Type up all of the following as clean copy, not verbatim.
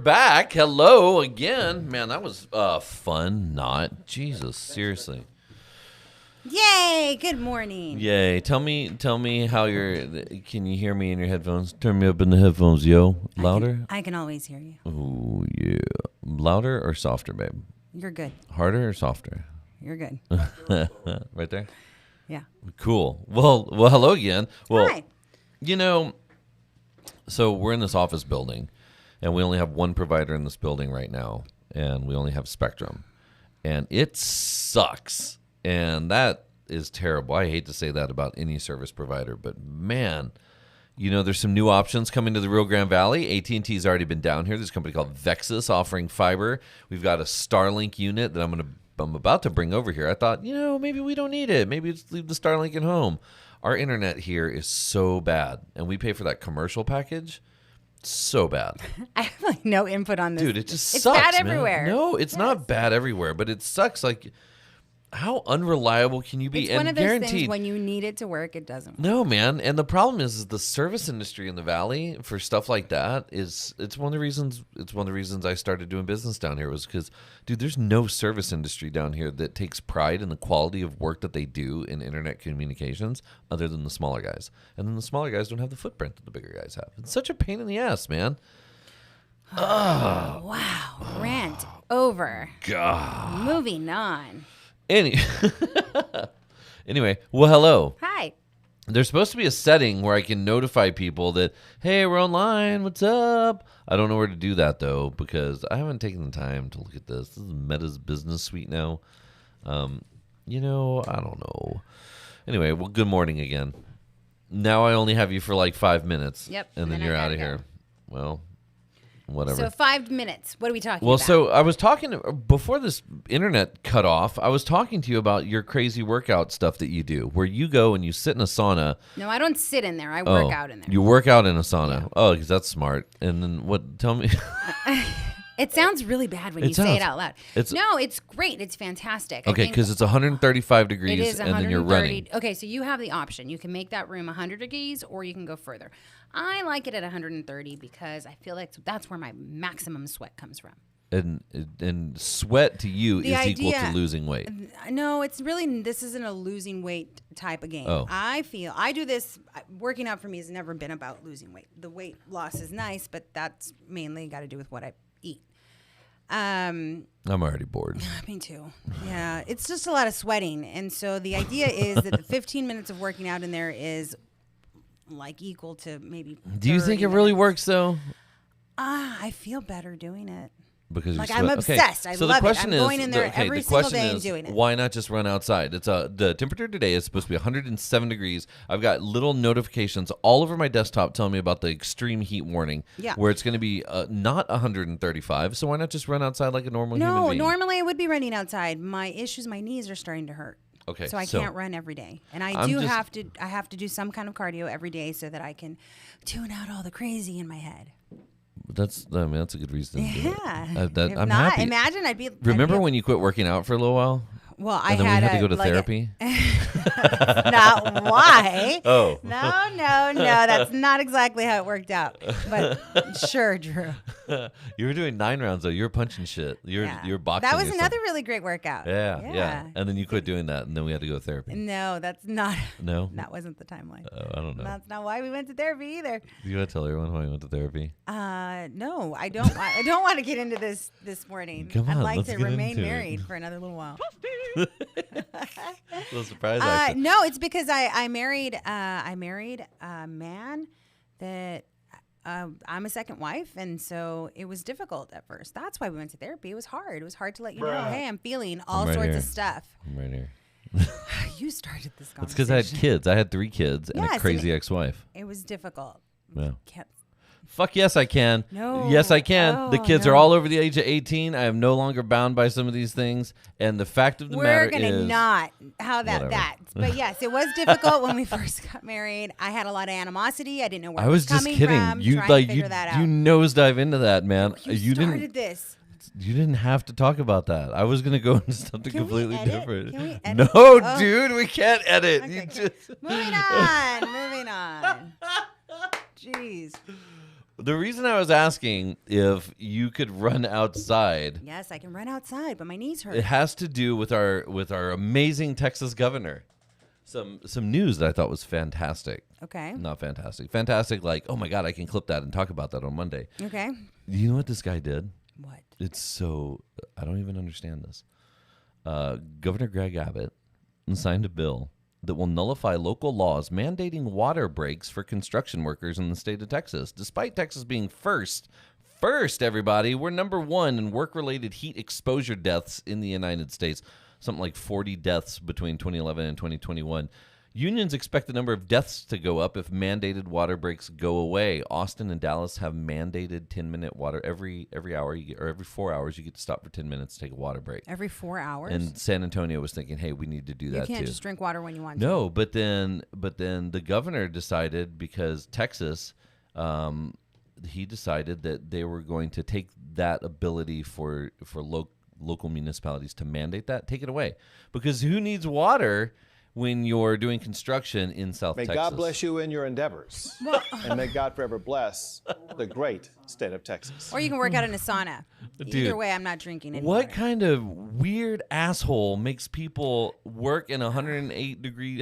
Back. Hello again. Man, that was fun. Not. Jesus, seriously. Yay, good morning. Yay. Tell me how can you hear me in your headphones? Turn me up in the headphones, yo. Louder? I can always hear you. Oh, yeah. Louder or softer, babe? You're good. Harder or softer? You're good. Right there? Yeah. Cool. Well, hello again. Well, Hi. So we're in this office building, and we only have one provider in this building right now, and we only have Spectrum. And it sucks. And that is terrible. I hate to say that about any service provider, but man, there's some new options coming to the Rio Grande Valley. AT&T's already been down here. There's a company called Vexus offering fiber. We've got a Starlink unit that I'm about to bring over here. I thought, maybe we don't need it. Maybe just leave the Starlink at home. Our internet here is so bad, and we pay for that commercial package. So bad. I have no input on this. Dude, it just it's sucks, bad man. everywhere. No, it's not bad everywhere, but it sucks. Like, how unreliable can you be? It's and one of those guaranteed, things when you need it to work, it doesn't work. No, man. And the problem is the service industry in the valley for stuff like that it's one of the reasons I started doing business down here was because, dude, there's no service industry down here that takes pride in the quality of work that they do in internet communications other than the smaller guys. And then the smaller guys don't have the footprint that the bigger guys have. It's such a pain in the ass, man. Oh, wow. Rant over. God. Moving on. Anyway, well, hello. Hi. There's supposed to be a setting where I can notify people that, hey, we're online. What's up? I don't know where to do that, though, because I haven't taken the time to look at this. This is Meta's business suite now. I don't know. Anyway, well, good morning again. Now I only have you for like 5 minutes. Yep. And then you're out of here. Well, whatever. So 5 minutes. What are we talking about? Well, so I was talking before this internet cut off. I was talking to you about your crazy workout stuff that you do, where you go and you sit in a sauna. No, I don't sit in there. I work out in there. You work out in a sauna. Yeah. Oh, because that's smart. And then what? Tell me. It sounds really bad when you say it out loud. No, it's great. It's fantastic. Okay, because it's 135 degrees, it is and then you're running. Okay, so you have the option. You can make that room 100 degrees, or you can go further. I like it at 130 because I feel like that's where my maximum sweat comes from. And sweat to you is equal to losing weight. No, this isn't a losing weight type of game. Oh. I do this, working out for me has never been about losing weight. The weight loss is nice, but that's mainly got to do with what I eat. I'm already bored. Me too. Yeah, it's just a lot of sweating. And so the idea is that the 15 minutes of working out in there is like equal to maybe 30 Do you think it really works, though? I feel better doing it. Because like I'm obsessed. I love it. I'm going in there every single day and doing it. Why not just run outside? It's the temperature today is supposed to be 107 degrees. I've got little notifications all over my desktop telling me about the extreme heat warning. Yeah. Where it's going to be not 135. So why not just run outside like a normal human being? No, normally I would be running outside. My knees are starting to hurt. Okay. So I can't run every day. And I have to do some kind of cardio every day so that I can tune out all the crazy in my head. That's a good reason to do it. I'm not, happy. Imagine Remember when you quit working out for a little while? Well, and then we had to go to therapy. Not why. Oh. No. That's not exactly how it worked out. But sure, Drew. You were doing 9 rounds though. You were punching shit. You're boxing. That was another really great workout. Yeah. And then you quit doing that, and then we had to go to therapy. No, that's not. No. That wasn't the timeline. I don't know. That's not why we went to therapy either. Do you want to tell everyone why you went to therapy? No, I don't. I don't want to get into this morning. Come on, I'd like let's to get remain into married it. for another little while. Little surprise action. No, it's because I married a man that I'm a second wife, and so it was difficult at first. That's why we went to therapy. It was hard. It was hard to let you know, hey, I'm feeling all sorts of stuff. I'm right here. You started this conversation. It's because I had kids. I had 3 kids and a crazy ex-wife. It was difficult. Yeah. Fuck yes, I can. No. Yes, I can. Oh, the kids are all over the age of 18. I am no longer bound by some of these things. And the fact of the matter is... We're going to not. How that. But yes, it was difficult when we first got married. I had a lot of animosity. I didn't know where it was coming from. I was just kidding. You nosedive into that, man. You started this. You didn't have to talk about that. I was going to go into something completely different. Can we edit? No, Oh. dude, we can't edit. Okay, moving on. Jeez. The reason I was asking if you could run outside, Yes, I can run outside, but my knees hurt. it has to do with our amazing Texas governor. Some news that I thought was fantastic. Okay. Not fantastic. Fantastic, like, oh my God, I can clip that and talk about that on Monday. Okay. You know what this guy did? What? It's so, I don't even understand this. Governor Greg Abbott signed a bill that will nullify local laws mandating water breaks for construction workers in the state of Texas. Despite Texas being first, everybody, we're number one in work-related heat exposure deaths in the United States. Something like 40 deaths between 2011 and 2021. Unions expect the number of deaths to go up if mandated water breaks go away. Austin and Dallas have mandated 10-minute water every hour you get, or every 4 hours you get to stop for 10 minutes to take a water break. Every 4 hours? And San Antonio was thinking, hey, we need to do that too. You can't just drink water when you want to. No, but then the governor decided, because Texas, he decided that they were going to take that ability for local municipalities to mandate that, take it away. Because who needs water when you're doing construction in South Texas? May God bless you in your endeavors. And may God forever bless the great state of Texas. Or you can work out in a sauna. Dude, Either way, I'm not drinking any What water. kind of weird asshole makes people work in 107-degree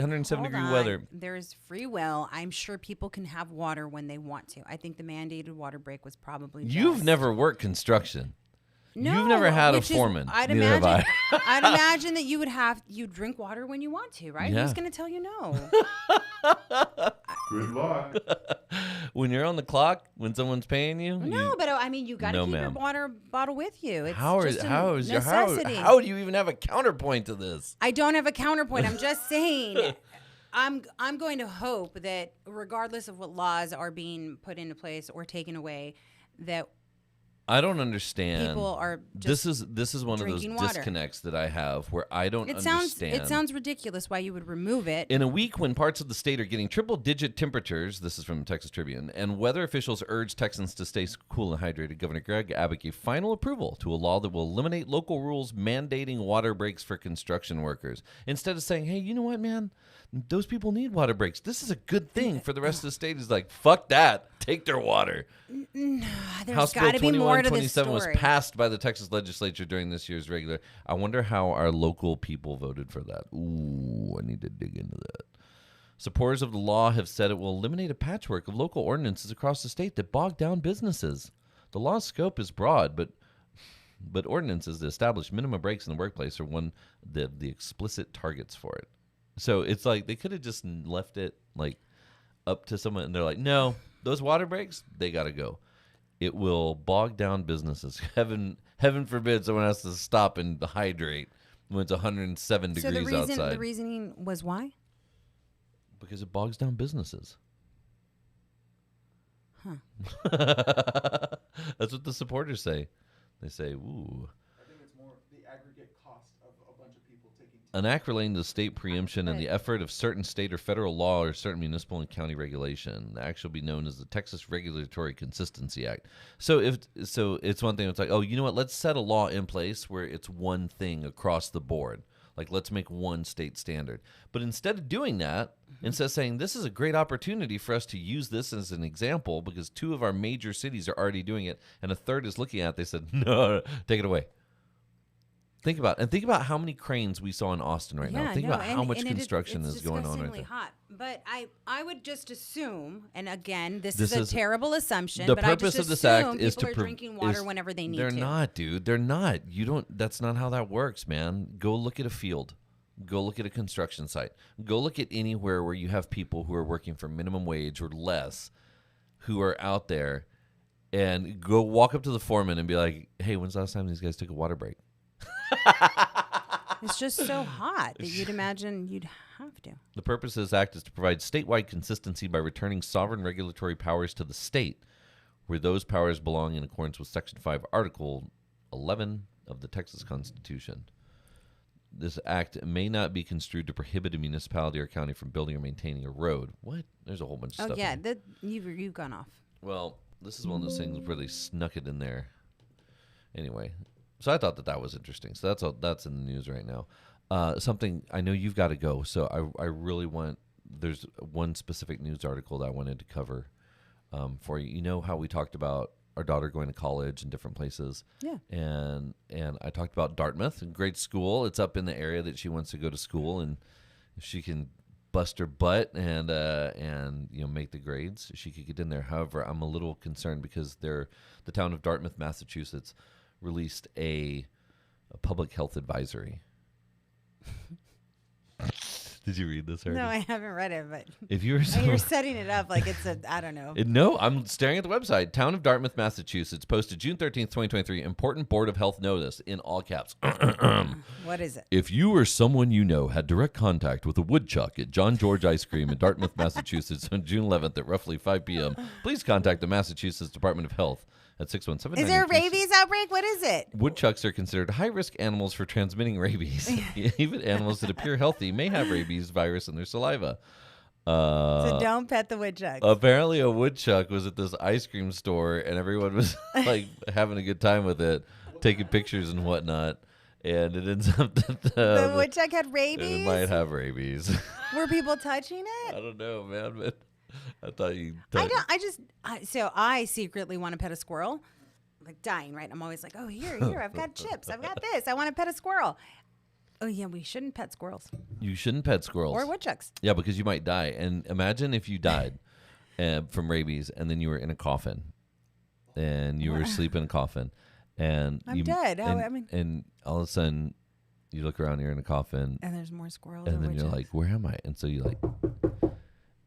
weather? There's free will. I'm sure people can have water when they want to. I think the mandated water break was probably You've just- never worked construction. No, You've never had a which is- foreman. I'd Neither have imagine. I. I'd imagine that you drink water when you want to, right? Yeah. Who's going to tell you no? Good luck. When you're on the clock, when someone's paying you, No, but I mean, you got to No, keep your ma'am. water bottle with you. It's how just a how necessity. do you even have a counterpoint to this? I don't have a counterpoint. I'm just saying. I'm going to hope that regardless of what laws are being put into place or taken away, that I don't understand. people are just this is one of those drinking water. disconnects that I have where I don't understand. It sounds ridiculous why you would remove it. In a week when parts of the state are getting triple-digit temperatures, this is from Texas Tribune, and weather officials urge Texans to stay cool and hydrated, Governor Greg Abbott gave final approval to a law that will eliminate local rules mandating water breaks for construction workers. Instead of saying, hey, you know what, man? Those people need water breaks. This is a good thing for the rest of the state. He's like, fuck that. Take their water. There's House Bill got to be more to this 2127 was story. passed by the Texas legislature during this year's regular. I wonder how our local people voted for that. Ooh, I need to dig into that. Supporters of the law have said it will eliminate a patchwork of local ordinances across the state that bog down businesses. The law's scope is broad, but ordinances that establish minimum breaks in the workplace are one the explicit targets for it. So it's like they could have just left it like up to someone, and they're like, no, those water breaks, they got to go. It will bog down businesses. Heaven forbid someone has to stop and hydrate when it's 107 So degrees outside. the reasoning was why? Because it bogs down businesses. Huh. That's what the supporters say. They say, ooh. I think it's more the aggregate cost of a bunch of people taking. An act relating to state preemption and the effort of certain state or federal law or certain municipal and county regulation. The act shall be known as the Texas Regulatory Consistency Act. So it's one thing. It's like, oh, you know what? Let's set a law in place where it's one thing across the board. Like, let's make one state standard. But instead of doing that, instead of saying this is a great opportunity for us to use this as an example because 2 of our major cities are already doing it and a third is looking at it, they said, no, take it away. Think about how many cranes we saw in Austin right now. Think about how much construction is going on right there. Hot. But I would just assume, and again, this This is is- a terrible assumption. The but purpose I just of this act assume is people to are drinking water whenever they need They're to. not, dude. They're not. You don't. That's not how that works, man. Go look at a field. Go look at a construction site. Go look at anywhere where you have people who are working for minimum wage or less, who are out there, and go walk up to the foreman and be like, "Hey, when's the last time these guys took a water break?" It's just so hot that you'd imagine you'd have to. The purpose of this act is to provide statewide consistency by returning sovereign regulatory powers to the state, where those powers belong in accordance with Section 5, Article 11 of the Texas Constitution. This act may not be construed to prohibit a municipality or county from building or maintaining a road. What? There's a whole bunch of Oh stuff. yeah, in- you've gone off. Well, this is one of those things where they snuck it in there. Anyway, so I thought that was interesting. So that's in the news right now. Something I know you've got to go, so I really want. There's one specific news article that I wanted to cover for you. You know how we talked about our daughter going to college in different places? Yeah. And I talked about Dartmouth, a great school. It's up in the area that she wants to go to school, and if she can bust her butt and make the grades, she could get in there. However, I'm a little concerned because the town of Dartmouth, Massachusetts, released a public health advisory. Did you read this already? No, I haven't read it, but if you were you're setting it up like it's I don't know. No, I'm staring at the website. Town of Dartmouth, Massachusetts, posted June 13th, 2023, important Board of Health notice in all caps. What is it? If you or someone you know had direct contact with a woodchuck at John George Ice Cream in Dartmouth, Massachusetts on June 11th at roughly 5 p.m., please contact the Massachusetts Department of Health at 617. Is there a rabies outbreak? What is it? Woodchucks are considered high-risk animals for transmitting rabies. Even animals that appear healthy may have rabies virus in their saliva. So don't pet the woodchucks. Apparently, a woodchuck was at this ice cream store, and everyone was like having a good time with it, taking pictures and whatnot. And it ends up that the woodchuck had rabies. It might have rabies. Were people touching it? I don't know, man. But I thought you. So I secretly want to pet a squirrel, like dying, right? I'm always like, oh, here, I've got chips. I've got this. I want to pet a squirrel. Oh, yeah, we shouldn't pet squirrels. You shouldn't pet squirrels. Or woodchucks. Yeah, because you might die. And imagine if you died from rabies and then you were in a coffin and you were asleep in a coffin. And I'm dead. And all of a sudden you look around, you're in a coffin. And there's more squirrels. And then you're like, where am I? And so you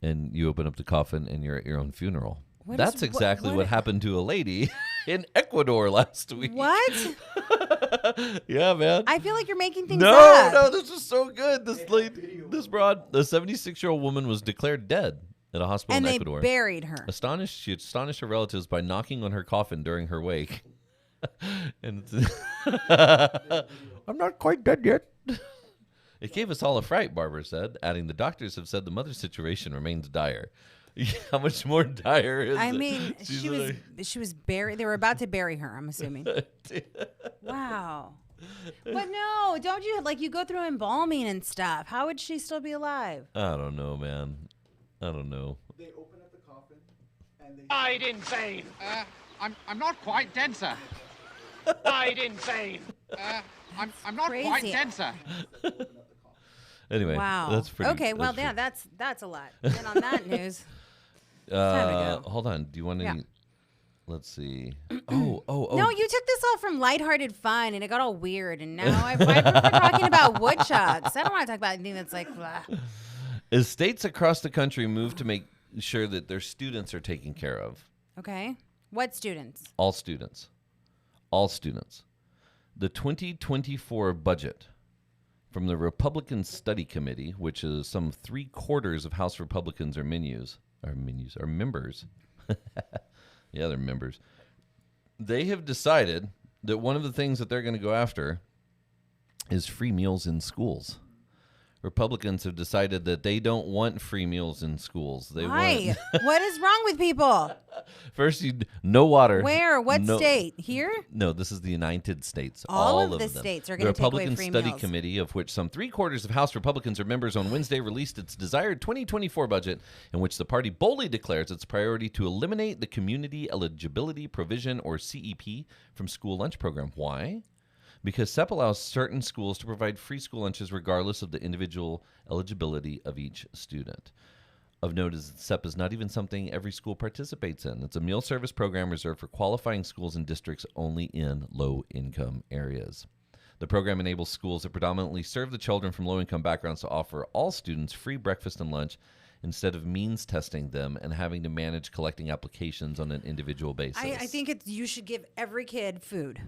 and you open up the coffin and you're at your own funeral. That's exactly what happened to a lady in Ecuador last week. What? Yeah, man. I feel like you're making things up. No, this is so good. The 76-year-old woman was declared dead at a hospital in Ecuador. And they buried her. She astonished her relatives by knocking on her coffin during her wake. And I'm not quite dead yet. It gave us all a fright, Barbara said, adding the doctors have said the mother's situation remains dire. How much more dire is it? I mean, she was buried. They were about to bury her, I'm assuming. Wow. But no, don't you, you go through embalming and stuff. How would she still be alive? I don't know, man. I don't know. They open up the coffin and they Died insane. I'm not quite dead, sir. Died insane. I'm not Crazy. quite dead, sir. Anyway, Wow. that's pretty. Okay, well, yeah, that's a lot. And on that news, it's time to go. Hold on. Do you want to? Yeah. Let's see. Oh. No, you took this all from lighthearted fun, and it got all weird. And now we're talking about woodchucks. I don't want to talk about anything that's like, blah. As states across the country move to make sure that their students are taken care of. Okay. What students? All students. All students. The 2024 budget from the Republican Study Committee, which is some 3/4 of House Republicans are members. Yeah, they're members. They have decided that one of the things that they're going to go after is free meals in schools. Republicans have decided that they don't want free meals in schools. Why? What is wrong with people? First, no water. Where? What state? Here? No, this is the United States. All of the them. states are going to take away free The Republican Study meals. Committee, of which some 3/4 of House Republicans are members, on Wednesday released its desired 2024 budget, in which the party boldly declares its priority to eliminate the Community Eligibility Provision, or CEP, from school lunch program. Why? Because CEP allows certain schools to provide free school lunches regardless of the individual eligibility of each student. Of note is that CEP is not even something every school participates in. It's a meal service program reserved for qualifying schools and districts only in low-income areas. The program enables schools that predominantly serve the children from low-income backgrounds to offer all students free breakfast and lunch instead of means testing them and having to manage collecting applications on an individual basis. I think you should give every kid food.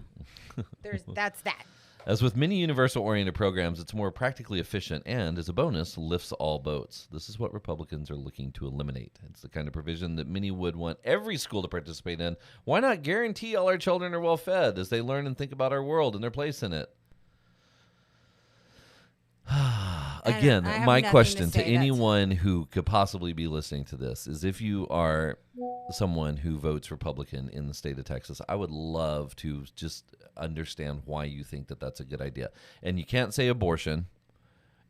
That's that. As with many universal-oriented programs, it's more practically efficient and, as a bonus, lifts all boats. This is what Republicans are looking to eliminate. It's the kind of provision that many would want every school to participate in. Why not guarantee all our children are well-fed as they learn and think about our world and their place in it? Again, my question to anyone who could possibly be listening to this is, if you are someone who votes Republican in the state of Texas, I would love to just understand why you think that that's a good idea. And you can't say abortion,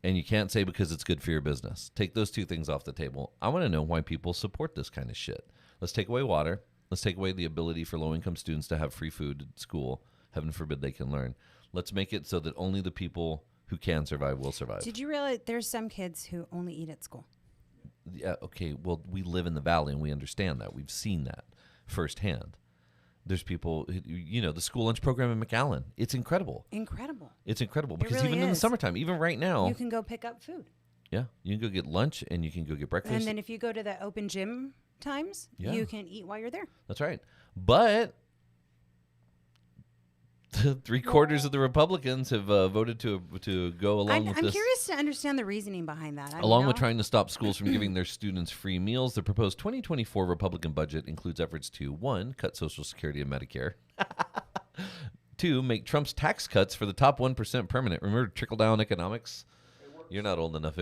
and you can't say because it's good for your business. Take those two things off the table. I want to know why people support this kind of shit. Let's take away water. Let's take away the ability for low-income students to have free food at school. Heaven forbid they can learn. Let's make it so that only the people who can survive will survive. Did you realize there's some kids who only eat at school? Yeah, okay, well, we live in the valley and we understand that. We've seen that firsthand. There's people, the school lunch program in McAllen. It's incredible. It's incredible because really even in the is. summertime, even right now. You can go pick up food. Yeah, you can go get lunch and you can go get breakfast. And then if you go to the open gym times, you can eat while you're there. That's right. But 3/4 of the Republicans have voted to go along with this. I'm curious to understand the reasoning behind that. Along with trying to stop schools from giving their students free meals, the proposed 2024 Republican budget includes efforts to, 1, cut Social Security and Medicare, 2, make Trump's tax cuts for the top 1% permanent. Remember trickle-down economics? You're not old enough.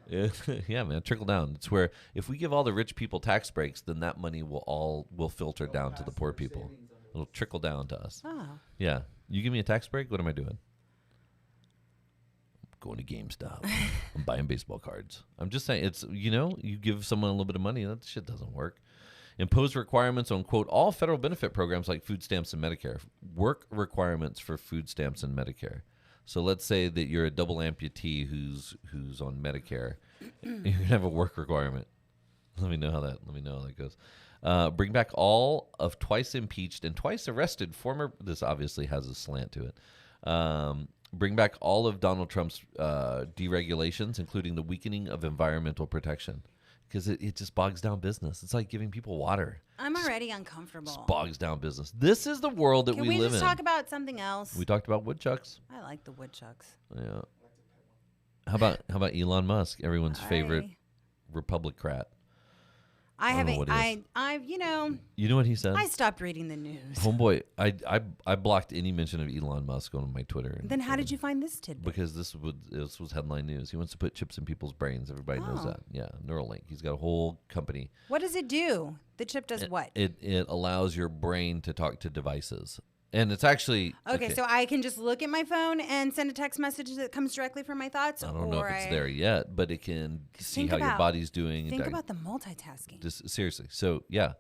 Yeah, man, trickle down. It's where if we give all the rich people tax breaks, then that money will filter down to the poor people. It'll trickle down to us. Oh. Yeah. You give me a tax break, what am I doing? I'm going to GameStop. I'm buying baseball cards. I'm just saying, it's, you give someone a little bit of money, that shit doesn't work. Impose requirements on, quote, all federal benefit programs like food stamps and Medicare. Work requirements for food stamps and Medicare. So let's say that you're a double amputee who's on Medicare. You're going to have a work requirement. Let me know how that goes. Bring back all of twice impeached and twice arrested former. This obviously has a slant to it. Bring back all of Donald Trump's deregulations, including the weakening of environmental protection, because it just bogs down business. It's like giving people water. I'm already uncomfortable. Just bogs down business. This is the world that we live in. Can we just talk about something else? We talked about woodchucks. I like the woodchucks. Yeah. How about Elon Musk, everyone's favorite Republicrat? I haven't. What it is. You know what he said? I stopped reading the news. Homeboy, I blocked any mention of Elon Musk on my Twitter. Then how did you find this tidbit? Because this was headline news. He wants to put chips in people's brains. Everybody knows that. Yeah, Neuralink. He's got a whole company. What does it do? The chip does what? It allows your brain to talk to devices. And it's actually... Okay, so I can just look at my phone and send a text message that comes directly from my thoughts? I don't know if it's there yet, but it can see how your body's doing. Think about the multitasking. Just, seriously. So, yeah.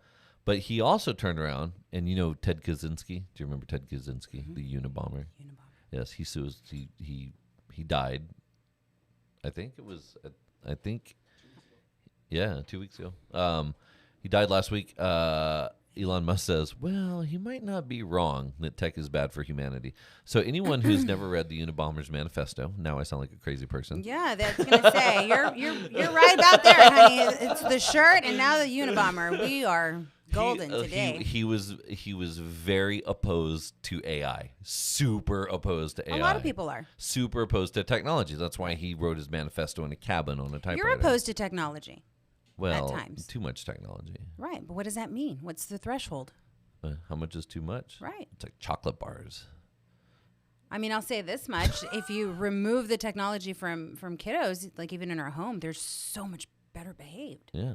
But he also turned around, and Ted Kaczynski? Do you remember Ted Kaczynski, the Unabomber? Yes, he died. I think it was... 2 weeks ago. He died last week. Elon Musk says, well, he might not be wrong that tech is bad for humanity. So anyone who's never read the Unabomber's manifesto, now I sound like a crazy person. Yeah, that's gonna say you're right about there, honey. It's the shirt and now the Unabomber. We are golden today. He was very opposed to AI. Super opposed to AI. A lot of people are. Super opposed to technology. That's why he wrote his manifesto in a cabin on a typewriter. You're opposed to technology. Well, at times. Too much technology. Right, but what does that mean? What's the threshold? How much is too much? Right. It's like chocolate bars. I mean, I'll say this much. If you remove the technology from kiddos, like even in our home, they're so much better behaved. Yeah.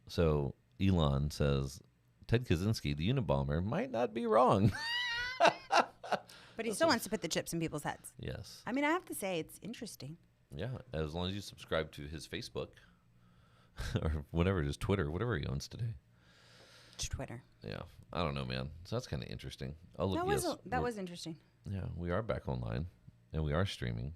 So Elon says, Ted Kaczynski, the Unabomber, might not be wrong. But he still wants to put the chips in people's heads. Yes. I mean, I have to say, it's interesting. Yeah, as long as you subscribe to his Facebook. Or whatever it is, Twitter, whatever he owns today. It's Twitter. Yeah, I don't know, man. So that's kind of interesting. That was interesting. Yeah, we are back online, and we are streaming,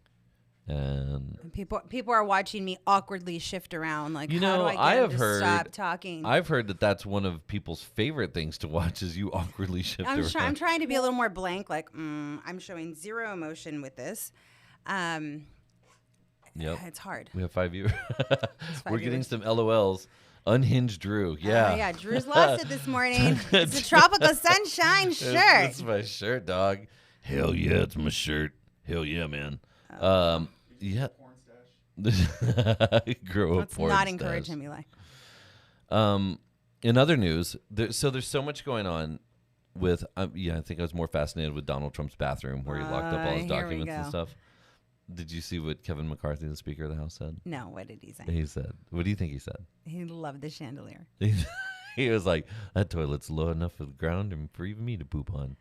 and people are watching me awkwardly shift around. Like, how do I get him to stop talking? I've heard that that's one of people's favorite things to watch is you awkwardly shift around. I'm trying to be a little more blank. Like, I'm showing zero emotion with this. Yep. It's hard. We have 5 viewers. We're getting some LOLs. Unhinged Drew. Yeah. Yeah. Drew's lost it this morning. It's a tropical sunshine shirt. It's my shirt, dog. Hell yeah, it's my shirt. Hell yeah, man. Yeah. Grow up. Let's not encourage him, Eli. In other news, there's so much going on with. I think I was more fascinated with Donald Trump's bathroom where he locked up all his documents and stuff. Did you see what Kevin McCarthy, the Speaker of the House, said? No, what did he say? He said, what do you think he said? He loved the chandelier. He was like, that toilet's low enough for the ground and for even me to poop on.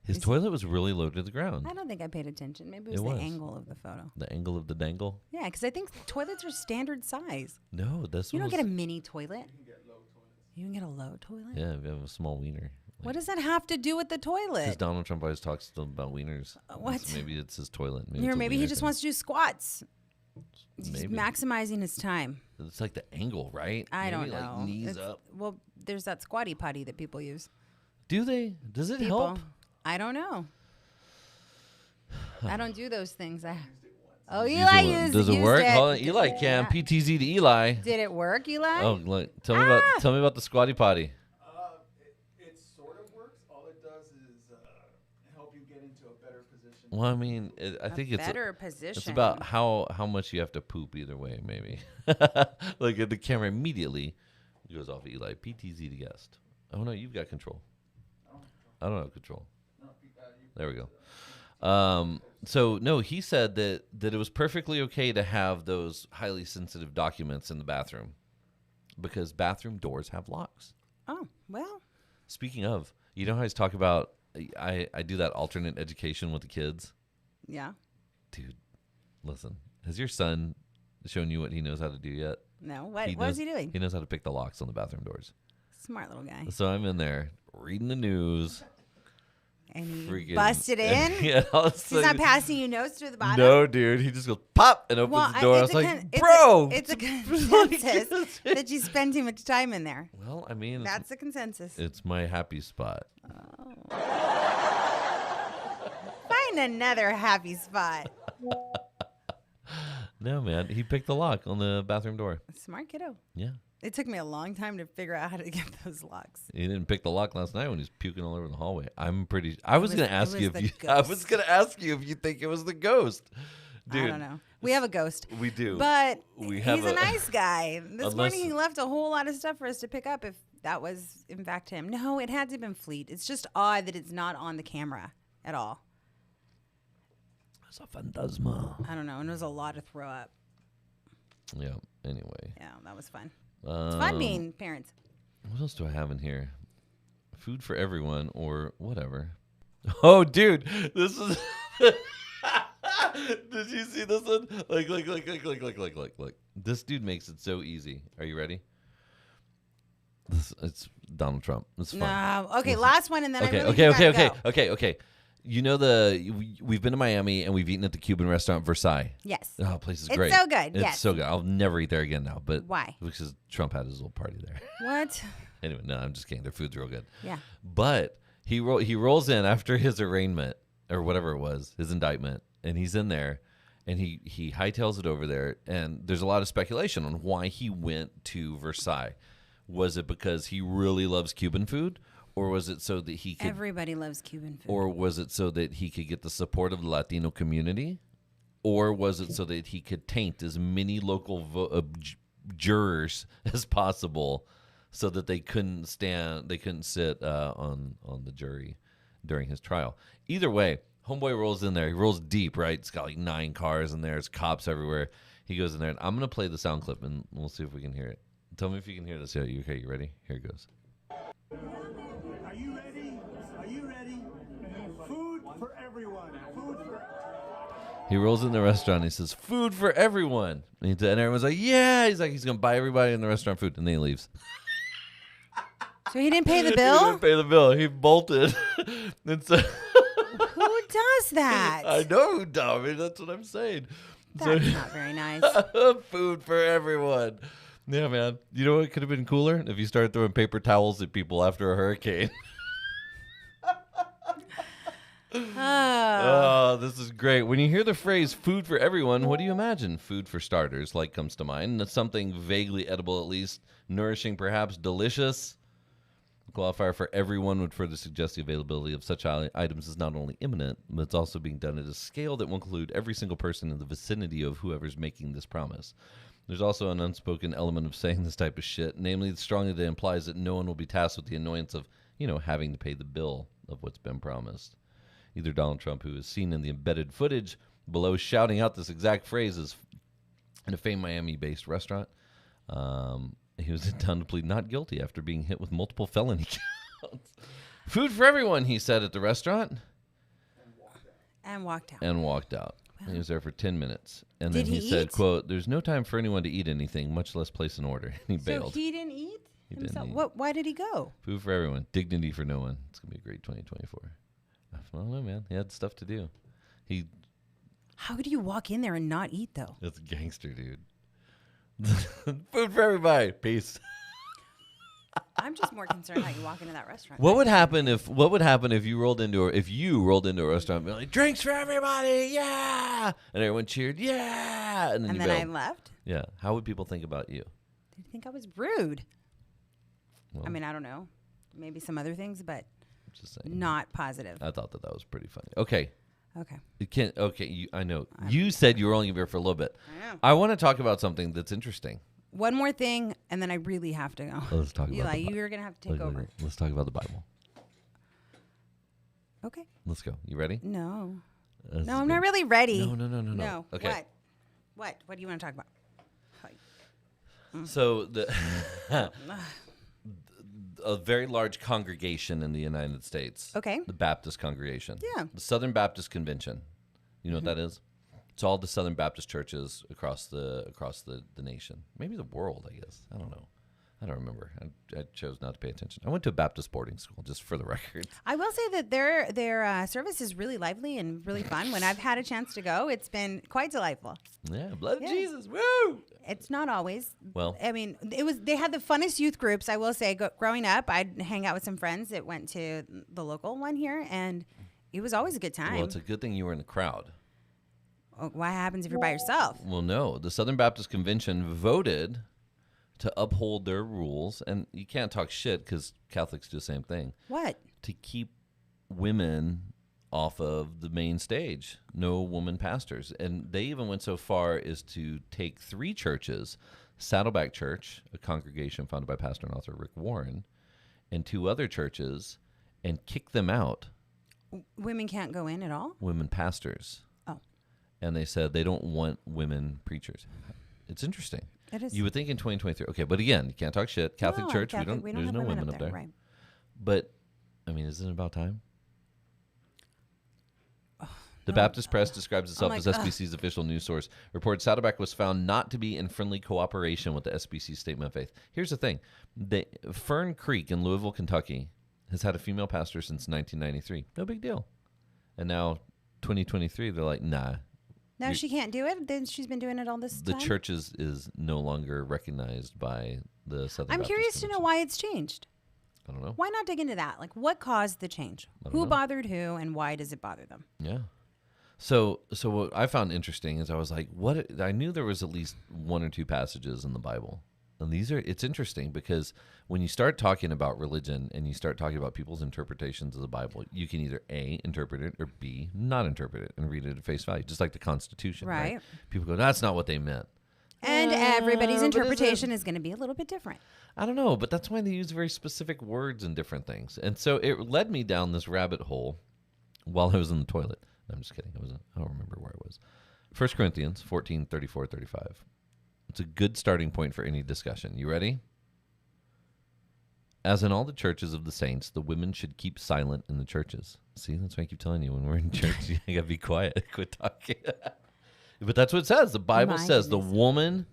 His toilet was really low to the ground. I don't think I paid attention. Maybe it was the angle of the photo. The angle of the dangle? Yeah, because I think toilets are standard size. No, You don't get a mini toilet. You can get a low toilet? Yeah, if you have a small wiener. What does that have to do with the Because toilet? Donald Trump always talks to them about wieners. What? So maybe it's his toilet. Maybe he just wants to do squats. He's Maybe. maximizing his time. It's like the angle, right? I Maybe don't know. Like knees up. Well, there's that squatty potty that people use. Do they? Does it help? I don't know. I don't do those things. Oh, Use Eli it. used Does it work? It. Hold on. Eli can. Yeah. PTZ to Eli. Did it work, Eli? Oh, look. Tell me about the squatty potty. It sort of works. All it does is help you get into a better position. Well, I mean, I think it's better position. It's about how much you have to poop either way, maybe. Like the camera immediately goes off of Eli. PTZ to guest. Oh no, you've got control. I don't have control. There we go. So no, he said that it was perfectly okay to have those highly sensitive documents in the bathroom because bathroom doors have locks. Oh, well. Speaking of, you know how I talk about I do that alternate education with the kids? Yeah. Dude, listen. Has your son shown you what he knows how to do yet? No. What is he doing? He knows how to pick the locks on the bathroom doors. Smart little guy. So I'm in there reading the news. And he Freaking busted in? Yeah, He's not passing you notes through the bottom? No, dude. He just goes pop and opens the door. I was like, bro. It's a consensus that you spend too much time in there. Well, I mean, That's a consensus. it's my happy spot. Find another happy spot. No, man. He picked the lock on the bathroom door. Smart kiddo. Yeah. It took me a long time to figure out how to get those locks. He didn't pick the lock last night when he was puking all over the hallway. I was going to ask you was if the you I was ghost. going to ask you if you think it was the ghost. Dude, I don't know. We have a ghost. We do. But We have he's a nice guy. This Unless- morning he left a whole lot of stuff for us to pick up if that was in fact him. No, it had to have been Fleet. It's just odd that it's not on the camera at all. It's a phantasma. I don't know. And it was a lot to throw up. Yeah. Anyway. Yeah, that was fun. It's fun being parents. What else do I have in here? Food for everyone or whatever. Oh, dude, this is. Did you see this one? Look. This dude makes it so easy. Are you ready? It's Donald Trump. It's fun. No. Okay, last one, and then I really Okay. You know we've been to Miami and we've eaten at the Cuban restaurant Versailles. Yes. Oh, the place is It's great. so good, It's yes. so good. I'll never eat there again now. But Why? Because Trump had his little party there. What? Anyway, no, I'm just kidding. Their food's real good. Yeah. But he rolls in after his arraignment or whatever it was, his indictment, and he's in there, and he hightails it over there. And there's a lot of speculation on why he went to Versailles. Was it because he really loves Cuban food? Or was it so that he could? Everybody loves Cuban food. Or was it so that he could get the support of the Latino community? Or was it so that he could taint as many local jurors as possible, so that they couldn't sit on the jury during his trial? Either way, homeboy rolls in there. He rolls deep, right? It's got like 9 cars in there. There's cops everywhere. He goes in there, and I'm gonna play the sound clip, and we'll see if we can hear it. Tell me if you can hear this. Yeah, okay, you ready? Here it goes. Are you ready? Are you ready? Food for everyone. Food for. He rolls in the restaurant. And he says, "Food for everyone." And everyone's like, "Yeah." He's like, he's gonna buy everybody in the restaurant food, and then he leaves. So he didn't pay the He bill? didn't pay the bill. He bolted. And so, Who does that? I know, Tommy. That's what I'm saying. That's not very nice. Food for everyone. Yeah, man. You know what could have been cooler? If you started throwing paper towels at people after a hurricane. Oh, this is great. When you hear the phrase food for everyone, what do you imagine? Food for starters, like comes to mind. That's something vaguely edible, at least. Nourishing, perhaps. Delicious. The qualifier for everyone would further suggest the availability of such items is not only imminent, but it's also being done at a scale that will include every single person in the vicinity of whoever's making this promise. There's also an unspoken element of saying this type of shit, namely strongly that implies that no one will be tasked with the annoyance of, having to pay the bill of what's been promised. Either Donald Trump, who is seen in the embedded footage below shouting out this exact phrase, is in a famed Miami-based restaurant. He was in town to plead not guilty after being hit with multiple felony counts. Food for everyone, he said at the restaurant. And walked out. And walked out. Wow. He was there for 10 minutes. And Did then he he said, eat? quote, "There's no time for anyone to eat anything, much less place an order." And he bailed. So he didn't eat? He didn't. Himself. He- What? Why did he go? Food for everyone. Dignity for no one. It's going to be a great 2024. I don't know, man. He had stuff to do. How do you walk in there and not eat, though? It's a gangster, dude. Food for everybody. Peace. I'm just more concerned how you walk into that restaurant. What would happen if you rolled into a restaurant and be like, drinks for everybody, yeah, and everyone cheered, yeah, and then And you then I bailed. left? Yeah. How would people think about you? Did you think I was rude? Well, I mean, I don't know. Maybe some other things, but just saying. not positive. I thought that was pretty funny. Okay. Okay. You can't. Okay. I know. You said you were only here for a little bit. I know. I want to talk about something that's interesting. One more thing, and then I really have to go. Let's talk about Eli, the Bi- you're going to have to take over. Let's talk about the Bible. Okay. Let's go. You ready? No. This No, is I'm good. not really ready. No. No. Okay. What? What do you want to talk about? So the a very large congregation in the United States. Okay. The Baptist congregation. Yeah. The Southern Baptist Convention. You know what that is? It's all the Southern Baptist churches across the nation. Maybe the world, I guess. I don't know. I don't remember. I chose not to pay attention. I went to a Baptist boarding school, just for the record. I will say that their service is really lively and really fun. When I've had a chance to go, it's been quite delightful. Yeah, blood Yeah. of Jesus. Woo! It's not always. Well- I mean, they had the funnest youth groups. I will say, growing up, I'd hang out with some friends that went to the local one here, and it was always a good time. Well, it's a good thing you were in the crowd. What happens if you're by yourself? Well, no. The Southern Baptist Convention voted to uphold their rules, and you can't talk shit because Catholics do the same thing, What? to keep women off of the main stage. No woman pastors. And they even went so far as to take 3 churches, Saddleback Church, a congregation founded by pastor and author Rick Warren, and 2 other churches, and kick them out, Women can't go in at all? women pastors. Oh. And they said they don't want women preachers. It's interesting. It is. You would think in 2023. Okay, but again, you can't talk shit. Catholic No, Church, Catholic, there's have no women up there. Right. But I mean, isn't it about time? The no. Baptist Press describes itself my as God. SBC's official news source. Reports Saddleback was found not to be in friendly cooperation with the SBC's statement of faith. Here's the thing. Fern Creek in Louisville, Kentucky has had a female pastor since 1993. No big deal. And now 2023, they're like, nah. Now she can't do it? Then she's been doing it all this The time? church is no longer recognized by the Southern I'm Baptist curious to know Convention. why it's changed. I don't know. Why not dig into that? Like, what caused the change? I don't Who know. bothered who, and why does it bother them? Yeah. So what I found interesting is I was like, what? I knew there was at least 1 or 2 passages in the Bible. And it's interesting because when you start talking about religion and you start talking about people's interpretations of the Bible, you can either A, interpret it, or B, not interpret it and read it at face value, just like the Constitution. Right? Right. People go, that's not what they meant. And everybody's but is it- interpretation is going to be a little bit different. I don't know, but that's why they use very specific words and different things. And so it led me down this rabbit hole while I was in the toilet. No, I'm just kidding. I don't remember where I was. 1 Corinthians 14, 34, 35. It's a good starting point for any discussion. You ready? As in all the churches of the saints, the women should keep silent in the churches. See, that's why I keep telling you, when we're in church, you got to be quiet. Quit talking. But that's what it says. The Bible My says goodness. the women,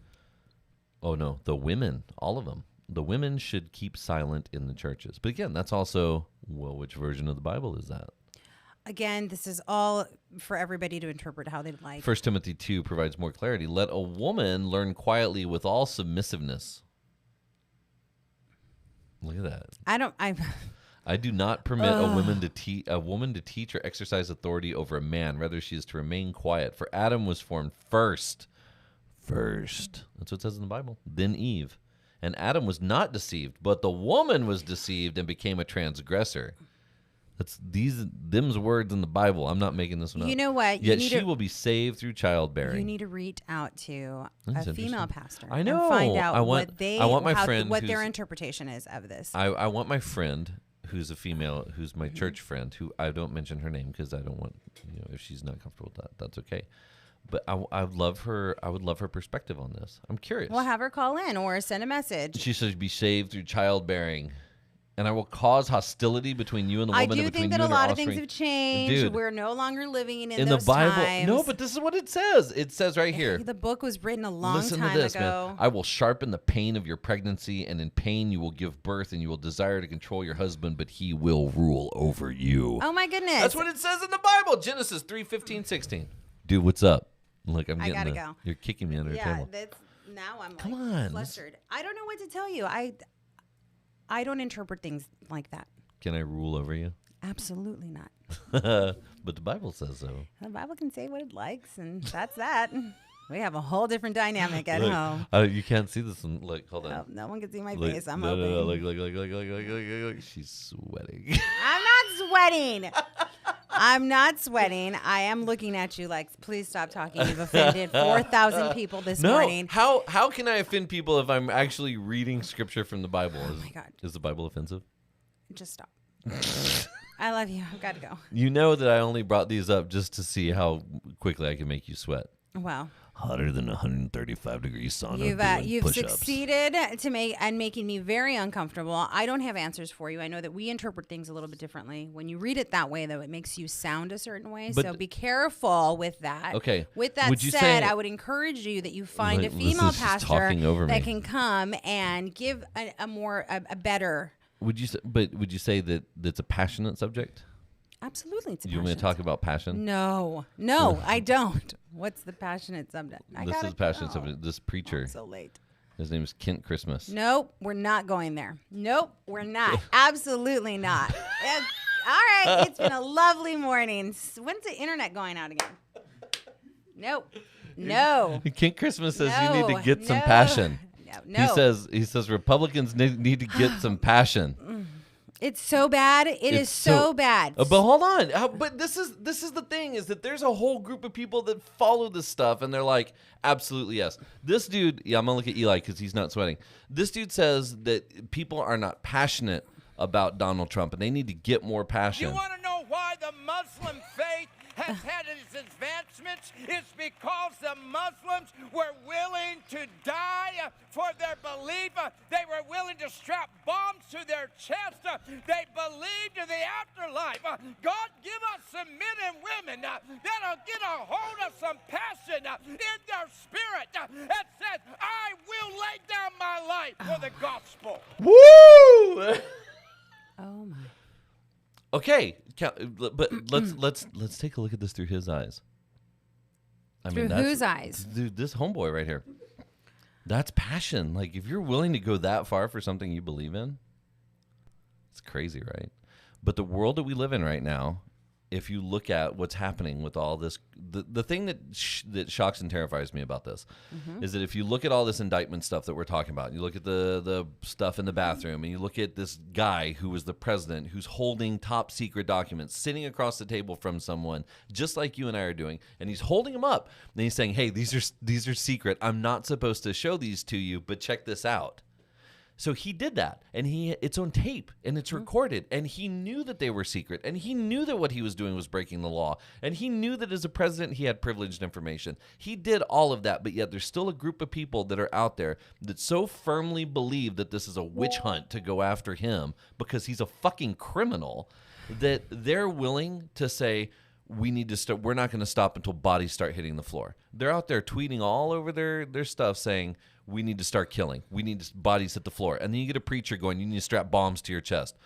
all of them, the women should keep silent in the churches. But again, that's also, well, which version of the Bible is that? Again, this is all for everybody to interpret how they'd like. 1 Timothy 2 provides more clarity. Let a woman learn quietly with all submissiveness. Look at that. I do not permit a woman to teach or exercise authority over a man. Rather, she is to remain quiet. For Adam was formed first. First. That's what it says in the Bible. Then Eve. And Adam was not deceived, but the woman was deceived and became a transgressor. That's them's words in the Bible. I'm not making this one up. You know what? Yet she will be saved through childbearing. You need to reach out to That's a female interesting. pastor. I know. And find out I want my friend what their who's- interpretation is of this. I want my friend who's a female, who's my church friend, who I don't mention her name because I don't want, if she's not comfortable with that, that's okay. But I would love her. I would love her perspective on this. I'm curious. We'll have her call in or send a message. She should be saved through childbearing. and I will cause hostility between you and the woman. I do between think that you a and her lot of offspring. things have changed. Dude, We're no longer living in the those Bible. times. No, but this is what it says. It says right here. The book was written a long Listen time to this, ago. man. I will sharpen the pain of your pregnancy, and in pain you will give birth, and you will desire to control your husband, but he will rule over you. Oh my goodness. That's what it says in the Bible. Genesis 3:15-16. Dude, what's up? Look, I'm I getting gotta go. You're kicking me under the Yeah, table. now I'm Come like on. flustered. I don't know what to tell you. I don't interpret things like that. Can I rule over you? Absolutely not. But the Bible says so. The Bible can say what it likes, and that's that. We have a whole different dynamic at home. You can't see this one. Look, hold on. Oh, no one can see my Look, face. I'm no, hoping. no, look. She's sweating. I'm not sweating. I'm not sweating. I am looking at you like, please stop talking. You've offended 4,000 people this morning. How can I offend people if I'm actually reading scripture from the Bible? Oh my God. Is the Bible offensive? Just stop. I love you. I've got to go. You know that I only brought these up just to see how quickly I can make you sweat. Well, Hotter than 135-degree sauna. you've push-ups. succeeded to making me very uncomfortable. I don't have answers for you. I know that we interpret things a little bit differently. When you read it that way, though, it makes you sound a certain way. But so be careful with that. Okay. With that Would you said, say- I would encourage you that you find a This female is just pastor talking over that me. can come and give a better. Would you say that that's a passionate subject? Absolutely, it's a You want me to passionate talk about passion? No, I don't. What's the passionate subject? This is a passionate subject. This preacher, So late. his name is Kent Christmas. Nope, we're not going there. Nope, we're not. Absolutely not. All right, it's been a lovely morning. When's the internet going out again? Nope. No. Kent Christmas says you need to get some No. passion. No. He says Republicans need to get some passion. It's so bad. It's It's so bad. But hold on. But this is the thing is that there's a whole group of people that follow this stuff and they're like, absolutely yes. This dude, I'm gonna look at Eli because he's not sweating. This dude says that people are not passionate about Donald Trump and they need to get more passion. You want to know why the Muslim faith has had its advancements? It's because the Muslims were willing to die for their belief. They were willing to strap bombs to their chest. They believed in the afterlife. God, give us some men and women that'll get a hold of some passion in their spirit that says, I will lay down my life for the gospel. Woo! Oh my. Okay, but let's take a look at this through his eyes. Through whose eyes? Dude, this homeboy right here. That's passion. Like if you're willing to go that far for something you believe in, it's crazy, right? But the world that we live in right now, if you look at what's happening with all this, the thing that shocks and terrifies me about this is that if you look at all this indictment stuff that we're talking about, you look at the stuff in the bathroom, and you look at this guy who was the president who's holding top secret documents, sitting across the table from someone, just like you and I are doing, and he's holding them up, and he's saying, "Hey, these are secret. I'm not supposed to show these to you, but check this out." So he did that, and it's on tape, and it's recorded, and he knew that they were secret, and he knew that what he was doing was breaking the law, and he knew that as a president he had privileged information. He did all of that, but yet there's still a group of people that are out there that so firmly believe that this is a witch hunt to go after him because he's a fucking criminal that they're willing to say, we need to stop. We're not going to stop until bodies start hitting the floor. They're out there tweeting all over their stuff saying, we need to start killing. We need bodies hit the floor. And then you get a preacher going, you need to strap bombs to your chest.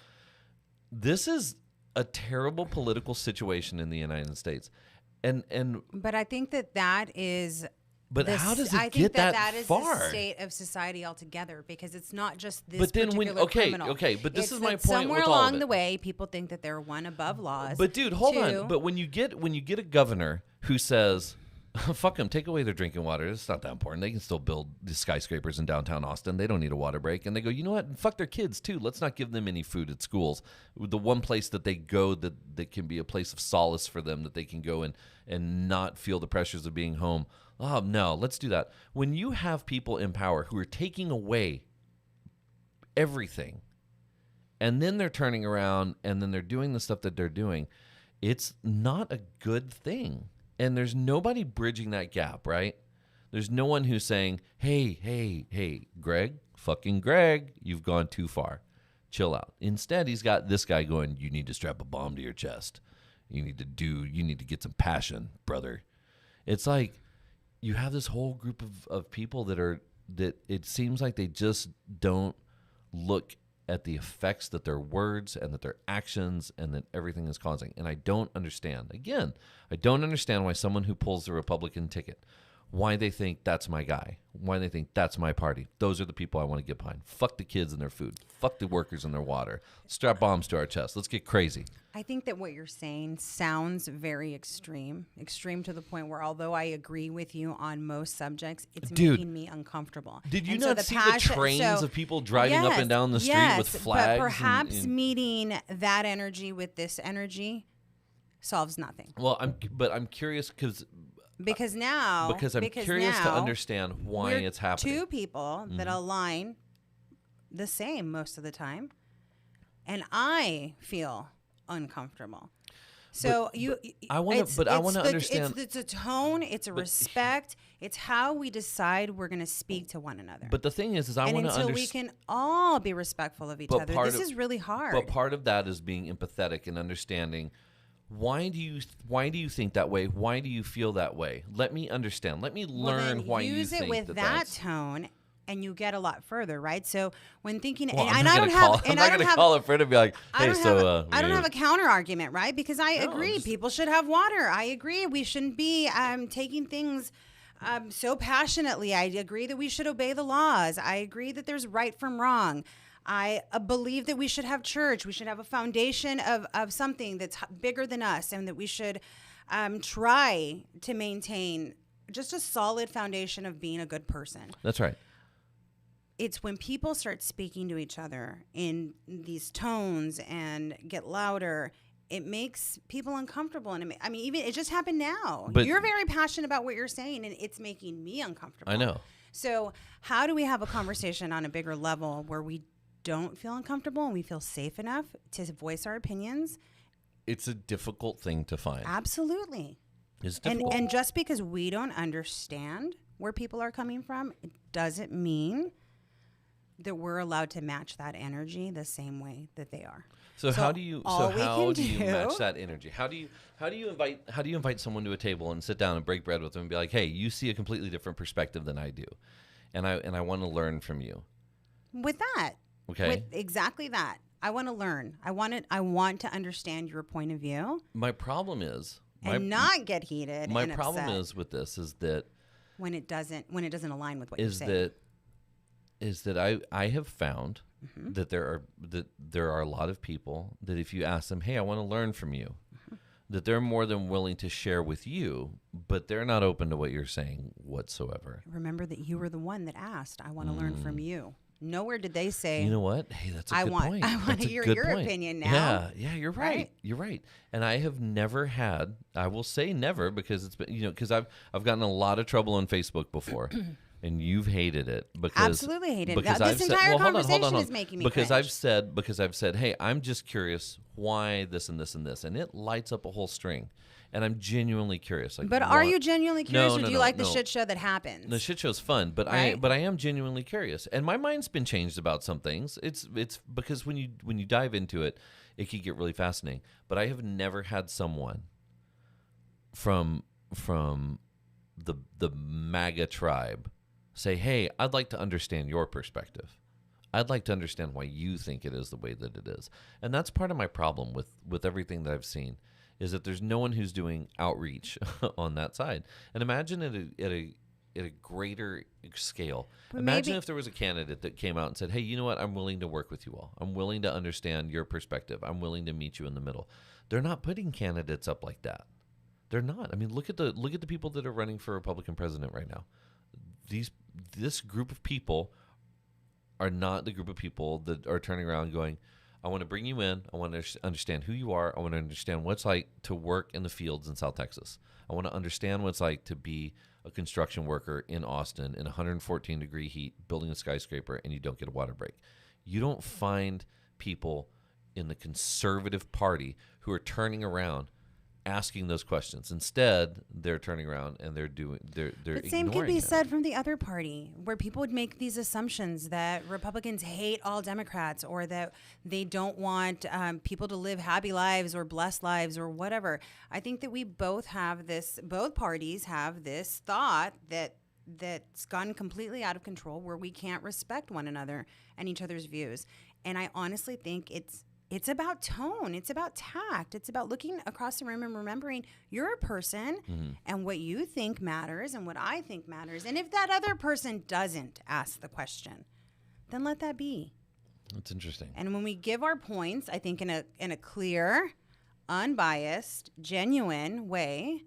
This is a terrible political situation in the United States. But I think that is. But how does it I get think that is far? the state of society altogether, because it's not just this But then particular criminal. but this It's is my that point somewhere with all of along it. the way, people think that they're one above laws. But dude, hold Two, on. But when you get a governor who says, fuck them, take away their drinking water. It's not that important. They can still build the skyscrapers in downtown Austin. They don't need a water break. And they go, you know what? Fuck their kids too. Let's not give them any food at schools. The one place that they go that can be a place of solace for them, that they can go and not feel the pressures of being home. Oh no, let's do that. When you have people in power who are taking away everything, and then they're turning around and then they're doing the stuff that they're doing, it's not a good thing. And there's nobody bridging that gap, right? There's no one who's saying, hey, Greg, fucking Greg, you've gone too far. Chill out. Instead, he's got this guy going, you need to strap a bomb to your chest. You need to get some passion, brother. It's like you have this whole group of people that it seems like they just don't look at the effects that their words and that their actions and that everything is causing. And I don't understand. Again, I don't understand why someone who pulls the Republican ticket, why they think that's my guy, why they think that's my party. Those are the people I want to get behind. Fuck the kids and their food. Fuck the workers and their water. Strap bombs to our chest. Let's get crazy. I think that what you're saying sounds very extreme to the point where, although I agree with you on most subjects, it's making me uncomfortable. Did you And not see the trains of people driving up and down the street with flags? But perhaps meeting that energy with this energy solves nothing. Well, I'm curious because I'm curious to understand why it's happening. Two people that align the same most of the time, and I feel uncomfortable. So I want to understand. It's a tone. It's a respect. It's how we decide we're going to speak to one another. But the thing is I want to understand. Until we can all be respectful of each other. This is really hard. But part of that is being empathetic and understanding. Why do you think that way? Why do you feel that way? Let me understand. Let me learn why you think it with that tone, and you get a lot further, right? So when thinking, I'm not going to call a friend and be like, hey, I don't have a counter argument, right? Because I agree, people should have water. I agree, we shouldn't be taking things so passionately. I agree that we should obey the laws. I agree that there's right from wrong. I believe that we should have church. We should have a foundation of something that's bigger than us, and that we should try to maintain just a solid foundation of being a good person. That's right. It's when people start speaking to each other in these tones and get louder, it makes people uncomfortable. And even it just happened now. But you're very passionate about what you're saying, and it's making me uncomfortable. I know. So how do we have a conversation on a bigger level where we don't feel uncomfortable and we feel safe enough to voice our opinions? It's a difficult thing to find. Absolutely. It's difficult. And just because we don't understand where people are coming from, it doesn't mean that we're allowed to match that energy the same way that they are. So how do you match that energy? How do you invite someone to a table and sit down and break bread with them and be like, "Hey, you see a completely different perspective than I do. And I want to learn from you." With that. Okay. With exactly that. I want to learn. I want to understand your point of view. My problem is not get heated. My problem is with this is that when it doesn't align with what you're saying. Is that I have found that there are a lot of people that if you ask them, "Hey, I want to learn from you," that they're more than willing to share with you, but they're not open to what you're saying whatsoever. Remember that you were the one that asked, "I want to learn from you." Nowhere did they say, "You know what? Hey, that's a good point. I want to hear your opinion now." Yeah, you're right. You're right. And I have never had. I will say never because it's been because I've gotten a lot of trouble on Facebook before. And you've hated it because absolutely hated it. Because this entire conversation is making me because cringe. I've said, "Hey, I'm just curious why this and this and this," and it lights up a whole string, and I'm genuinely curious. But are you genuinely curious, or do you like the shit show that happens? The shit show's fun, but right? I am genuinely curious, and my mind's been changed about some things. It's because when you dive into it, it can get really fascinating. But I have never had someone from the MAGA tribe say, "Hey, I'd like to understand your perspective. I'd like to understand why you think it is the way that it is." And that's part of my problem with everything that I've seen is that there's no one who's doing outreach on that side. And imagine at a greater scale. But imagine if there was a candidate that came out and said, "Hey, you know what? I'm willing to work with you all. I'm willing to understand your perspective. I'm willing to meet you in the middle." They're not putting candidates up like that. They're not. I mean, look at the people that are running for Republican president right now. This group of people are not the group of people that are turning around going, "I want to bring you in. I want to understand who you are. I want to understand what it's like to work in the fields in South Texas. I want to understand what it's like to be a construction worker in Austin in 114-degree heat building a skyscraper and you don't get a water break." You don't find people in the conservative party who are turning around asking those questions. Instead, they're turning around and they're But same could be said from the other party, where people would make these assumptions that Republicans hate all Democrats, or that they don't want people to live happy lives or blessed lives or whatever. I think that we both parties have this thought that's gone completely out of control, where we can't respect one another and each other's views. And I honestly think it's about tone. It's about tact. It's about looking across the room and remembering you're a person and what you think matters and what I think matters. And if that other person doesn't ask the question, then let that be. That's interesting. And when we give our points, I think in a clear, unbiased, genuine way,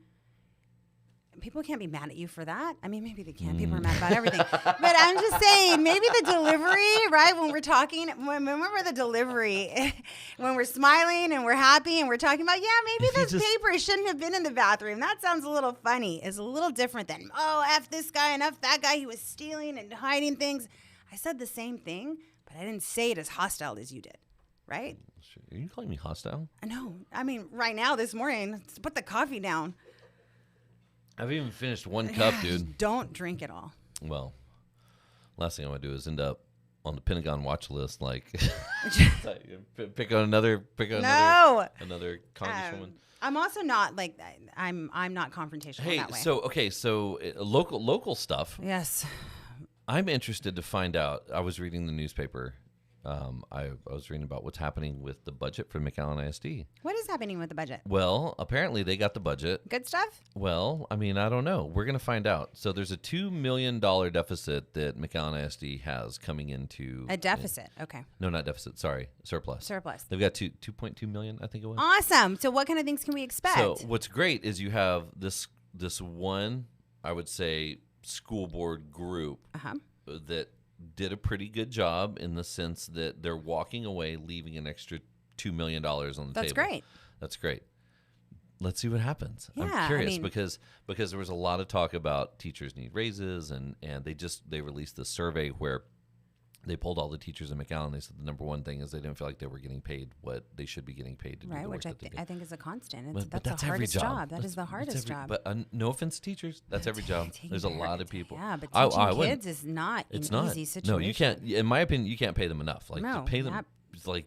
people can't be mad at you for that. I mean, maybe they can. People are mad about everything. But I'm just saying, maybe the delivery, right? When we're talking, remember the delivery, when we're smiling and we're happy and we're talking about, maybe those papers shouldn't have been in the bathroom. That sounds a little funny. It's a little different than, F this guy and F that guy. He was stealing and hiding things. I said the same thing, but I didn't say it as hostile as you did, right? Are you calling me hostile? No. I mean, right now, this morning, put the coffee down. I haven't even finished one cup, dude. Don't drink it all. Well, last thing I want to do is end up on the Pentagon watch list, like pick on another congresswoman. I'm also not like I'm not confrontational that way. So local stuff. Yes. I'm interested to find out. I was reading the newspaper. I was reading about what's happening with the budget for McAllen ISD. What is happening with the budget? Well, apparently they got the budget. Good stuff? Well, I mean, I don't know. We're going to find out. So there's a $2 million deficit that McAllen ISD has coming into... A deficit, okay. No, not deficit. Sorry, surplus. Surplus. They've got 2.2 million, I think it was. Awesome. So what kind of things can we expect? So what's great is you have this one, I would say, school board group that did a pretty good job in the sense that they're walking away, leaving an extra $2 million on the table. That's great. That's great. Let's see what happens. Yeah, I'm curious because there was a lot of talk about teachers need raises, and they released this survey where they pulled all the teachers in McAllen. They said the number one thing is they didn't feel like they were getting paid what they should be getting paid to do the work which that they do. I think is a constant. But that's the hardest job. That is the hardest job. But no offense to teachers, that's every job. There's a lot of people. Yeah, but teaching kids is not an easy situation. No, you can't. In my opinion, you can't pay them enough. Like to pay them, like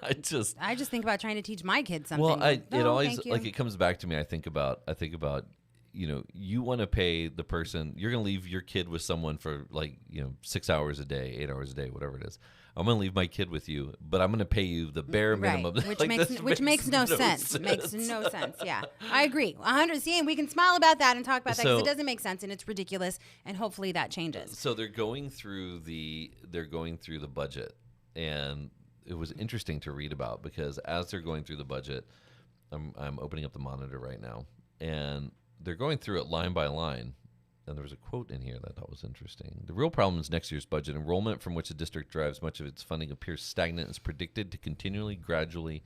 I just think about trying to teach my kids something. Well, it always like it comes back to me. I think about you want to pay the person, you're going to leave your kid with someone for 6 hours a day, 8 hours a day, whatever it is. I'm going to leave my kid with you, but I'm going to pay you the bare minimum. Which makes no sense. Makes no sense. Yeah, I agree. 100%. We can smile about that and talk about that because it doesn't make sense and it's ridiculous. And hopefully that changes. So they're going through the budget, and it was interesting to read about because as they're going through the budget, I'm opening up the monitor right now, and they're going through it line by line, and there was a quote in here that I thought was interesting. The real problem is next year's budget. Enrollment, from which the district derives much of its funding, appears stagnant and is predicted to continue gradually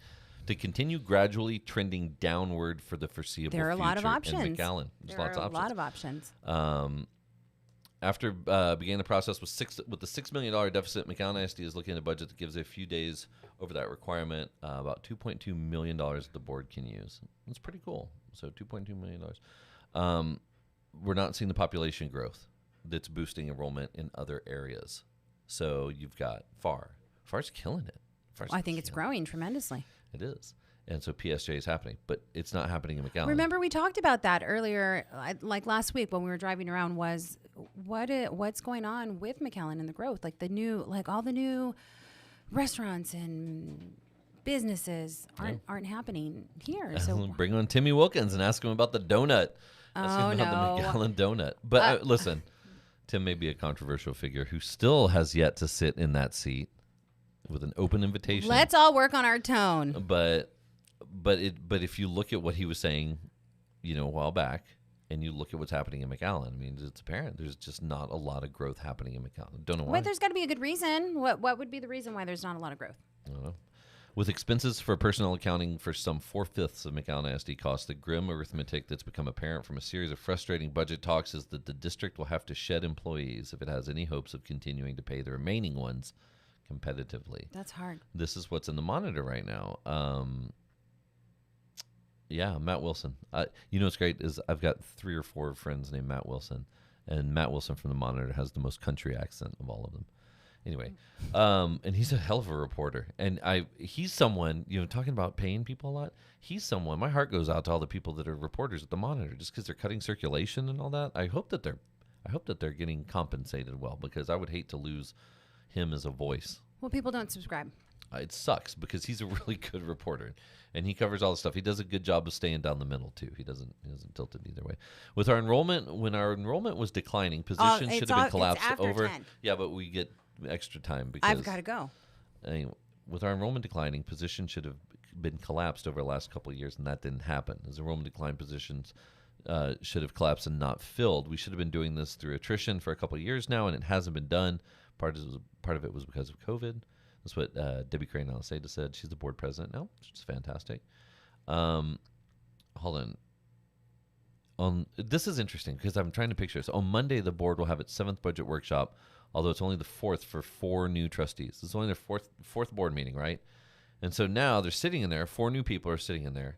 trending downward for the foreseeable future. There are a lot of options. In McAllen. There are a lot of options. After beginning the process with the $6 million deficit, McAllen ISD is looking at a budget that gives a few days over that requirement, about $2.2 million the board can use. That's pretty cool. So $2.2 million. We're not seeing the population growth that's boosting enrollment in other areas. So you've got FAR's killing it. I think it's growing tremendously. It is. And so PSJ is happening, but it's not happening in McAllen. Remember, we talked about that earlier, like last week when we were driving around, was what's going on with McAllen and the growth, all the new restaurants and businesses aren't happening here. So bring on Timmy Wilkins and ask him about the donut. Ask him about the McAllen donut. But listen, Tim may be a controversial figure who still has yet to sit in that seat with an open invitation. Let's all work on our tone. But if you look at what he was saying, a while back, and you look at what's happening in McAllen, I mean, it's apparent there's just not a lot of growth happening in McAllen. Don't know why. Wait, there's got to be a good reason. What would be the reason why there's not a lot of growth? I don't know. With expenses for personnel accounting for some 4/5 of McAllen ISD costs, the grim arithmetic that's become apparent from a series of frustrating budget talks is that the district will have to shed employees if it has any hopes of continuing to pay the remaining ones competitively. That's hard. This is what's in the monitor right now. Yeah, Matt Wilson. You know what's great is I've got 3 or 4 friends named Matt Wilson, and Matt Wilson from the Monitor has the most country accent of all of them. Anyway, and he's a hell of a reporter, and he's someone, talking about paying people a lot. He's someone. My heart goes out to all the people that are reporters at the Monitor, just because they're cutting circulation and all that. I hope that they're getting compensated well, because I would hate to lose him as a voice. Well, people don't subscribe. It sucks because he's a really good reporter, and he covers all the stuff. He does a good job of staying down the middle too. He doesn't tilt it either way. With our enrollment, when our enrollment was declining, positions should have been collapsed it's after over. 10. Yeah, but we get extra time because I've got to go. With our enrollment declining, positions should have been collapsed over the last couple of years, and that didn't happen. As enrollment declined, positions should have collapsed and not filled. We should have been doing this through attrition for a couple of years now, and it hasn't been done. Part of it was because of COVID. That's what Debbie Crane Aliseda said. She's the board president now, which is fantastic. Hold on. This is interesting because I'm trying to picture this. On Monday, the board will have its 7th budget workshop, although it's only the 4th for 4 new trustees. It's only their fourth board meeting, right? And so now they're sitting in there. 4 new people are sitting in there,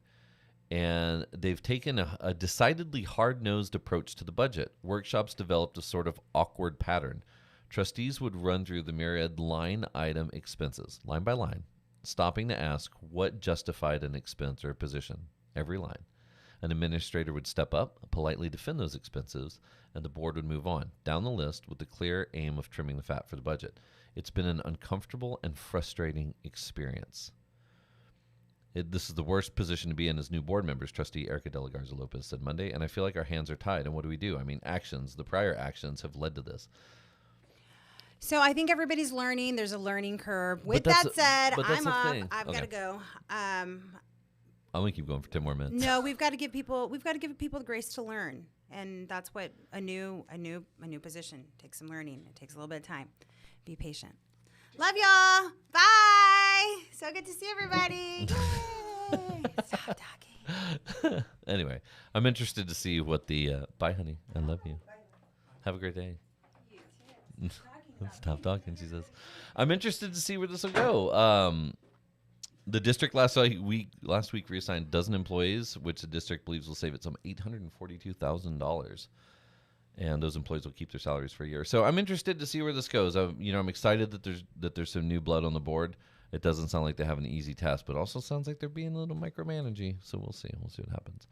and they've taken a decidedly hard-nosed approach to the budget. Workshops developed a sort of awkward pattern. Trustees would run through the myriad line item expenses, line by line, stopping to ask what justified an expense or a position, every line. An administrator would step up, politely defend those expenses, and the board would move on down the list with the clear aim of trimming the fat for the budget. It's been an uncomfortable and frustrating experience. This is the worst position to be in as new board members, Trustee Erica De La Garza Lopez said Monday, and I feel like our hands are tied. And what do? I mean, the prior actions have led to this. So I think everybody's learning. There's a learning curve. With that said, I'm off. I've got to go. I'm gonna keep going for 10 more minutes. No, we've got to give people the grace to learn, and that's what a new position takes. Some learning. It takes a little bit of time. Be patient. Love y'all. Bye. So good to see everybody. Yay. Stop talking. Anyway, I'm interested to see what the bye, honey. I love you. Have a great day. Stop talking, she says. I'm interested to see where this will go. The district last week reassigned a dozen employees, which the district believes will save it some $842,000. And those employees will keep their salaries for a year. So I'm interested to see where this goes. I'm excited that there's some new blood on the board. It doesn't sound like they have an easy task, but also sounds like they're being a little micromanaging. So we'll see. We'll see what happens.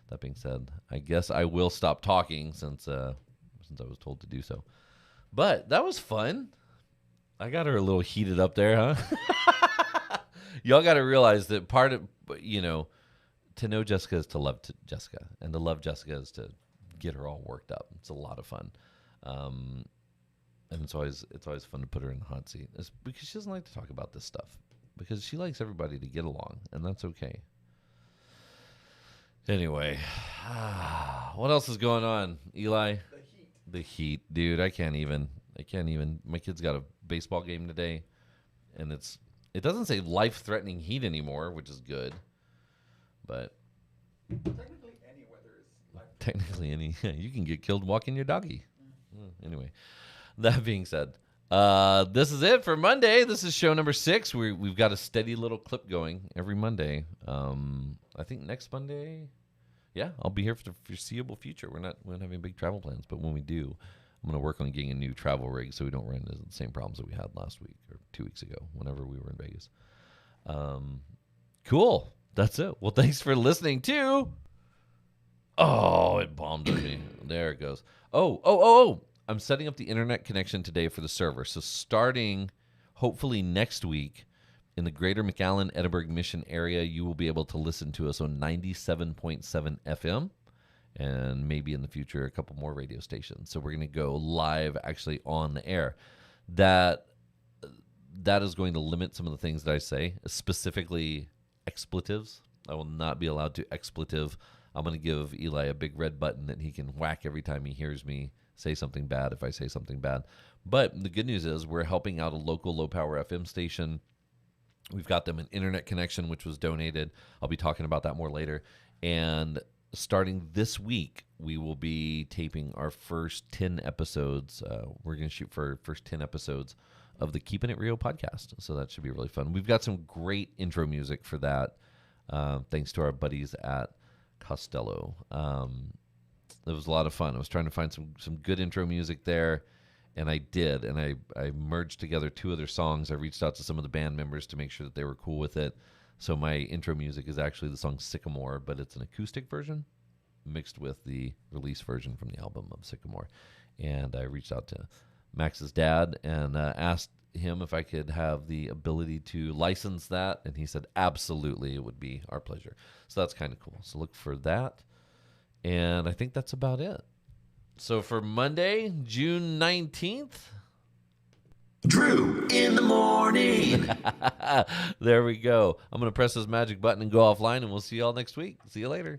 That being said, I guess I will stop talking since I was told to do so. But that was fun. I got her a little heated up there, huh? Y'all got to realize that part of, to know Jessica is to love Jessica. And to love Jessica is to get her all worked up. It's a lot of fun. And it's always fun to put her in the hot seat. It's because she doesn't like to talk about this stuff. Because she likes everybody to get along. And that's okay. Anyway. What else is going on, Eli? The heat, dude. I can't even. My kid's got a baseball game today, and it doesn't say life-threatening heat anymore, which is good. But Technically, any weather is life-threatening. You can get killed walking your doggy. Anyway, that being said, this is it for Monday. This is show number 6. We've got a steady little clip going every Monday. I think next Monday. Yeah, I'll be here for the foreseeable future. We're not having big travel plans, but when we do, I'm going to work on getting a new travel rig so we don't run into the same problems that we had last week or 2 weeks ago, whenever we were in Vegas. Cool. That's it. Well, thanks for listening to. Oh, it bombed on me. There it goes. Oh. I'm setting up the internet connection today for the server. So starting hopefully next week, in the greater McAllen, Edinburgh, Mission area, you will be able to listen to us on 97.7 FM and maybe in the future a couple more radio stations. So we're going to go live actually on the air. That is going to limit some of the things that I say, specifically expletives. I will not be allowed to expletive. I'm going to give Eli a big red button that he can whack every time he hears me say something bad if I say something bad. But the good news is we're helping out a local low-power FM station. We've got them an internet connection, which was donated. I'll be talking about that more later. And starting this week, we will be taping our first 10 episodes. We're going to shoot for our first 10 episodes of the Keeping It Real podcast. So that should be really fun. We've got some great intro music for that. thanks to our buddies at Costello. It was a lot of fun. I was trying to find some good intro music there, and I did. And I merged together 2 other songs. I reached out to some of the band members to make sure that they were cool with it. So my intro music is actually the song Sycamore, but it's an acoustic version mixed with the release version from the album of Sycamore. And I reached out to Max's dad and asked him if I could have the ability to license that. And he said, absolutely, it would be our pleasure. So that's kind of cool. So look for that. And I think that's about it. So for Monday, June 19th. Drew in the morning. There we go. I'm going to press this magic button and go offline, and we'll see you all next week. See you later.